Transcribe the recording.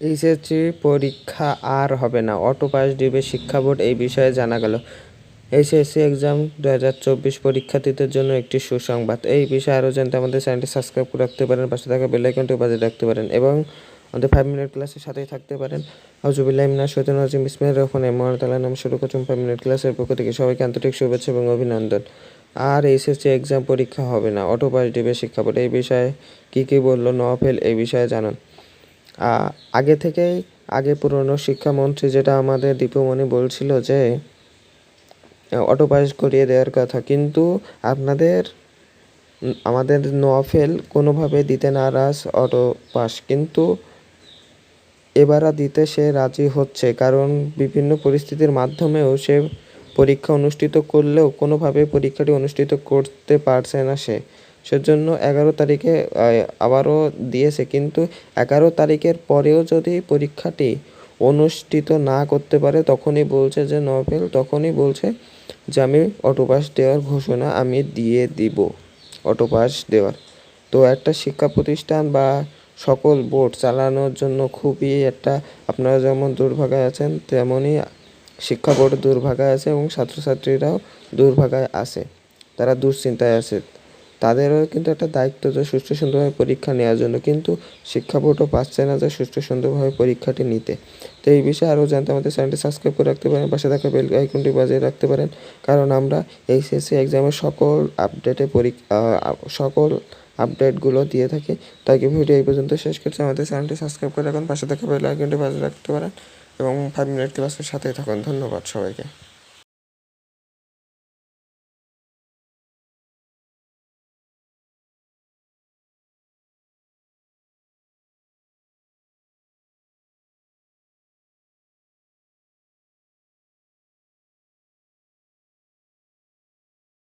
HSC পরীক্ষা আর হবে না, অটো পাস দিবে শিক্ষা বোর্ড, এই বিষয়ে জানা গেল। এইচএসসি এক্সাম 2024 পরীক্ষার্থীদের জন্য একটি সুসংবাদ। এই বিষয়ে আরও জানতে আমাদের চ্যানেলটি সাবস্ক্রাইব করে রাখতে পারেন, পাশে থাকা বেল আইকনটি বাজিয়ে রাখতে পারেন এবং আমাদের 5 মিনিট ক্লাসের সাথেই থাকতে পারেন। আউযুবিল্লাহি মিনাশ শাইতানির রাজিম, বিসমিল্লাহির রহমানির রহিম। তাআলা নামে শুরু করছি 5 মিনিট ক্লাসের পক্ষ থেকে সবাইকে আন্তরিক শুভেচ্ছা এবং অভিনন্দন। আর এইচএসসি এক্সাম পরীক্ষা হবে না, অটো পাস দিবে শিক্ষা বোর্ড। এই বিষয়ে কী বললো নওফেল, এই বিষয়ে জানান। আগে পুরনো শিক্ষামন্ত্রী যেটা আমাদের দীপুমণি বলছিল যে অটো পাস করিয়ে দেওয়ার কথা, কিন্তু আমাদের নওফেল কোনোভাবে দিতে নারাজ অটো পাস, কিন্তু এবারে দিতে সে রাজি হচ্ছে, কারণ বিভিন্ন পরিস্থিতির মাধ্যমেও সে পরীক্ষা অনুষ্ঠিত করলেও কোনোভাবে পরীক্ষাটি অনুষ্ঠিত করতে পারছে না সেজন্য 11 তারিখে আবারও দিয়েছে, কিন্তু 11 তারিখের পরেও যদি পরীক্ষাটি অনুষ্ঠিত না করতে পারে তখনই বলছে যে নওফেল, তখনই বলছে যে আমি অটো পাস দেওয়ার ঘোষণা আমি দিয়ে দিব, অটো পাস দেওয়ার। তো একটা শিক্ষা প্রতিষ্ঠান বা সকল বোর্ড চালানোর জন্য খুবই একটা, আপনারা যেমন দুর্ভাগায় আছেন তেমনই শিক্ষা বোর্ড দুর্ভাগায় আছে এবং ছাত্রছাত্রীরাও দুর্ভাগায় আছে, তারা দুশ্চিন্তায় আছে। তাদেরও কিন্তু একটা দায়িত্ব যে সুষ্ঠু সুন্দরভাবে পরীক্ষা নেওয়ার জন্য, কিন্তু শিক্ষা বোর্ডও পারছে না যে সুষ্ঠু সুন্দরভাবে পরীক্ষাটি নিতে। তো এই বিষয়ে আরও জানতে আমাদের চ্যানেলটি সাবস্ক্রাইব করে রাখতে পারেন, পাশে থাকা বেল আইকনটি বাজিয়ে রাখতে পারেন, কারণ আমরা এইচএসসি এক্সামের সকল আপডেটগুলো দিয়ে থাকি। তাই ভিডিও এই পর্যন্ত শেষ করছি। আমাদের চ্যানেলটি সাবস্ক্রাইব করে রাখুন, পাশে থাকা বেল আইকনটি বাজিয়ে রাখতে পারেন এবং 5 মিনিট ক্লাসের সাথেই থাকুন। ধন্যবাদ সবাইকে।